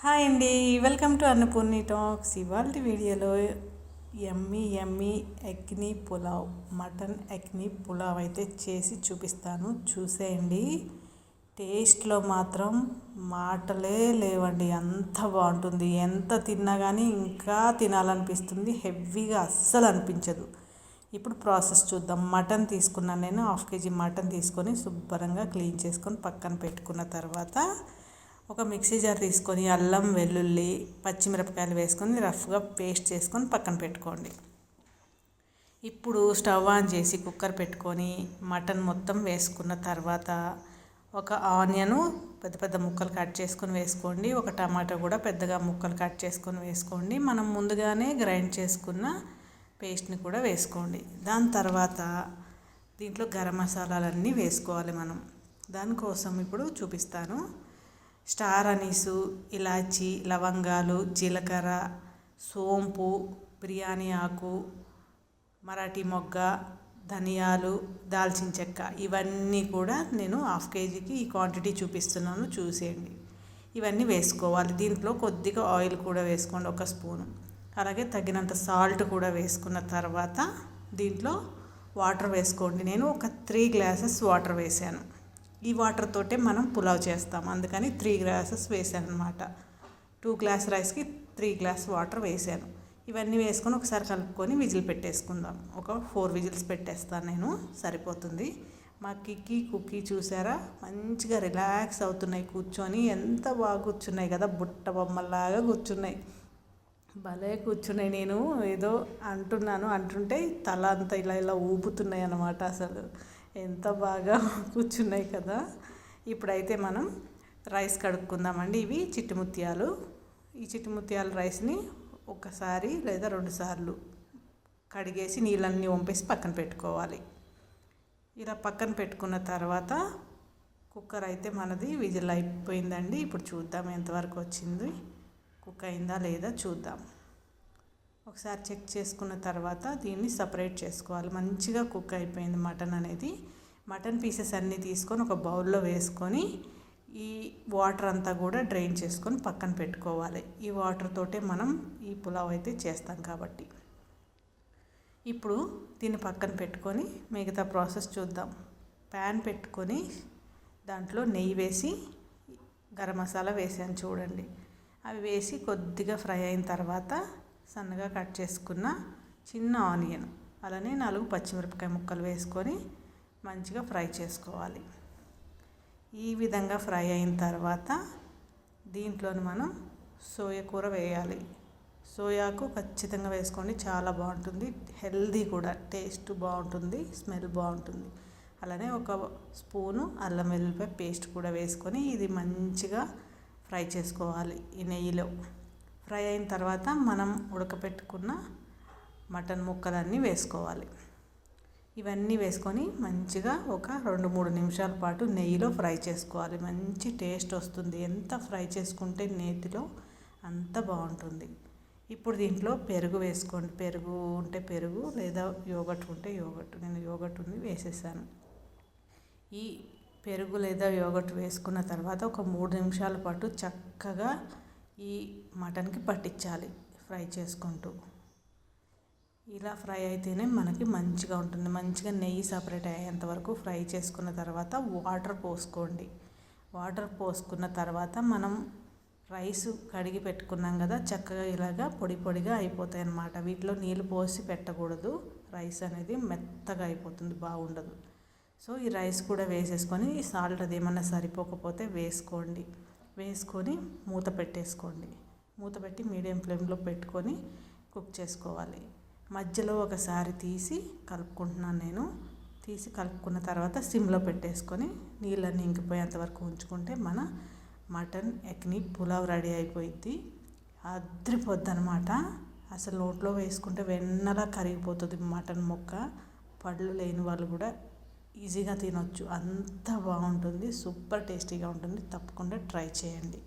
Hi అండి, welcome to Annapurni talks. ఇవాళ వీడియోలో యమ్మీ యమ్మీ ఎగ్ని పులావ్, మటన్ ఎగ్ని పులావ్ అయితే చేసి చూపిస్తాను. చూసేయండి. టేస్ట్లో మాత్రం మాటలే లేవండి, అంత బాగుంటుంది. ఎంత తిన్నా కానీ ఇంకా తినాలనిపిస్తుంది, హెవీగా అస్సలు అనిపించదు. ఇప్పుడు ప్రాసెస్ చూద్దాం. మటన్ తీసుకున్నాను నేను. 1/2 kg మటన్ తీసుకొని శుభ్రంగా క్లీన్ చేసుకొని పక్కన పెట్టుకున్న తర్వాత ఒక మిక్సీ జార్ తీసుకొని అల్లం, వెల్లుల్లి, పచ్చిమిరపకాయలు వేసుకొని రఫ్గా పేస్ట్ చేసుకొని పక్కన పెట్టుకోండి. ఇప్పుడు స్టవ్ ఆన్ చేసి కుక్కర్ పెట్టుకొని మటన్ మొత్తం వేసుకున్న తర్వాత ఒక ఆనియను పెద్ద పెద్ద ముక్కలు కట్ చేసుకొని వేసుకోండి. ఒక టమాటా కూడా పెద్దగా ముక్కలు కట్ చేసుకొని వేసుకోండి. మనం ముందుగానే గ్రైండ్ చేసుకున్న పేస్ట్ని కూడా వేసుకోండి. దాని తర్వాత దీంట్లో గరం మసాలాలన్నీ వేసుకోవాలి మనం. దానికోసం ఇప్పుడు చూపిస్తాను. స్టార్ అనీసు, ఇలాచి, లవంగాలు, జీలకర్ర, సోంపు, బిర్యానీ ఆకు, మరాఠీ మొగ్గ, ధనియాలు, దాల్చిన చెక్క, ఇవన్నీ కూడా నేను 1/2 kgకి ఈ క్వాంటిటీ చూపిస్తున్నాను, చూసేయండి. ఇవన్నీ వేసుకోవాలి. దీంట్లో కొద్దిగా ఆయిల్ కూడా వేసుకోండి, 1 స్పూను. అలాగే తగినంత సాల్ట్ కూడా వేసుకున్న తర్వాత దీంట్లో వాటర్ వేసుకోండి. నేను ఒక 3 గ్లాసెస్ వాటర్ వేసాను. ఈ వాటర్ తోటే మనం పులావ్ చేస్తాం, అందుకని 3 గ్లాసెస్ వేసాను అనమాట. 2 గ్లాస్ రైస్కి 3 గ్లాస్ వాటర్ వేసాను. ఇవన్నీ వేసుకొని ఒకసారి కలుపుకొని విజిల్ పెట్టేసుకుందాం. ఒక 4 విజిల్స్ పెట్టేస్తాను నేను, సరిపోతుంది. మా కుక్కీ చూసారా, మంచిగా రిలాక్స్ అవుతున్నాయి కూర్చొని. ఎంత బాగా కూర్చున్నాయి కదా, బుట్ట బొమ్మల్లాగా కూర్చున్నాయి, భలే కూర్చున్నాయి. నేను ఏదో అంటుంటే తల అంతా ఇలా ఇలా ఊపుతున్నాయి అన్నమాట. అసలు ఎంత బాగా కూర్చున్నాయి కదా. ఇప్పుడైతే మనం రైస్ కడుక్కుందామండి. ఇవి చిట్టుముత్యాలు. ఈ చిట్టుముత్యాల రైస్ని ఒకసారి లేదా 2 సార్లు కడిగేసి నీళ్ళన్నీ వంపేసి పక్కన పెట్టుకోవాలి. ఇలా పక్కన పెట్టుకున్న తర్వాత కుక్కర్ అయితే మనది విజిల్ అయిపోయిందండి. ఇప్పుడు చూద్దాం ఎంతవరకు వచ్చింది, కుక్ అయిందా లేదా చూద్దాం. ఒకసారి చెక్ చేసుకున్న తర్వాత దీన్ని సపరేట్ చేసుకోవాలి. మంచిగా కుక్ అయిపోయింది మటన్ అనేది. మటన్ పీసెస్ అన్నీ తీసుకొని ఒక బౌల్లో వేసుకొని ఈ వాటర్ అంతా కూడా డ్రైన్ చేసుకొని పక్కన పెట్టుకోవాలి. ఈ వాటర్ తోటే మనం ఈ పులావ్ అయితే చేస్తాం కాబట్టి. ఇప్పుడు దీన్ని పక్కన పెట్టుకొని మిగతా ప్రాసెస్ చూద్దాం. ప్యాన్ పెట్టుకొని దాంట్లో నెయ్యి వేసి గరం మసాలా వేసాను చూడండి. అవి వేసి కొద్దిగా ఫ్రై అయిన తర్వాత సన్నగా కట్ చేసుకున్న చిన్న ఆనియన్, అలానే 4 పచ్చిమిరపకాయ ముక్కలు వేసుకొని మంచిగా ఫ్రై చేసుకోవాలి. ఈ విధంగా ఫ్రై అయిన తర్వాత దీంట్లోని మనం సోయా కూర వేయాలి. సోయాకు ఖచ్చితంగా వేసుకోండి, చాలా బాగుంటుంది. హెల్దీ కూడా, టేస్ట్ బాగుంటుంది, స్మెల్ బాగుంటుంది. అలానే 1 స్పూను అల్లం వెల్లుల్లిపాయ పేస్ట్ కూడా వేసుకొని ఇది మంచిగా ఫ్రై చేసుకోవాలి ఈ నెయ్యిలో. ఫ్రై అయిన తర్వాత మనం ఉడకపెట్టుకున్న మటన్ ముక్కలన్నీ వేసుకోవాలి. ఇవన్నీ వేసుకొని మంచిగా ఒక 2-3 నిమిషాల పాటు నెయ్యిలో ఫ్రై చేసుకోవాలి. మంచి టేస్ట్ వస్తుంది. ఎంత ఫ్రై చేసుకుంటే నేతిలో అంత బాగుంటుంది. ఇప్పుడు దీంట్లో పెరుగు వేసుకోండి. పెరుగు ఉంటే పెరుగు, లేదా యోగట్ ఉంటే యోగట్. నేను యోగట్ ఉంది వేసేసాను. ఈ పెరుగు లేదా యోగట్ వేసుకున్న తర్వాత ఒక 3 నిమిషాల పాటు చక్కగా ఈ మటన్కి పట్టించాలి ఫ్రై చేసుకుంటూ. ఇలా ఫ్రై అయితేనే మనకి మంచిగా ఉంటుంది. మంచిగా నెయ్యి సపరేట్ అయ్యేంత వరకు ఫ్రై చేసుకున్న తర్వాత వాటర్ పోసుకోండి. వాటర్ పోసుకున్న తర్వాత మనం రైస్ కడిగి పెట్టుకున్నాం కదా, చక్కగా ఇలాగా పొడి పొడిగా అయిపోతాయి అన్నమాట. వీటిలో నీళ్ళు పోసి పెట్టకూడదు, రైస్ అనేది మెత్తగా అయిపోతుంది, బాగుండదు. సో ఈ రైస్ కూడా వేసేసుకొని సాల్ట్ అది ఏమన్నా సరిపోకపోతే వేసుకోండి. వేసుకొని మూత పెట్టేసుకోండి. మూత పెట్టి మీడియం ఫ్లేమ్లో పెట్టుకొని కుక్ చేసుకోవాలి. మధ్యలో ఒకసారి తీసి కలుపుకుంటున్నాను నేను. తీసి కలుపుకున్న తర్వాత సిమ్లో పెట్టేసుకొని నీళ్ళన్నీ ఇంకిపోయేంత వరకు ఉంచుకుంటే మన మటన్ ఎగ్ని పులావ్ రెడీ అయిపోయింది. అద్రిపోద్ది అనమాట. అసలు నోట్లో వేసుకుంటే వెన్నలా కరిగిపోతుంది మటన్ ముక్క. పళ్ళు లేని వాళ్ళు కూడా ఈజీగా తినొచ్చు, అంత బాగుంటుంది. సూపర్ టేస్టీగా ఉంటుంది. తప్పకుండా ట్రై చేయండి.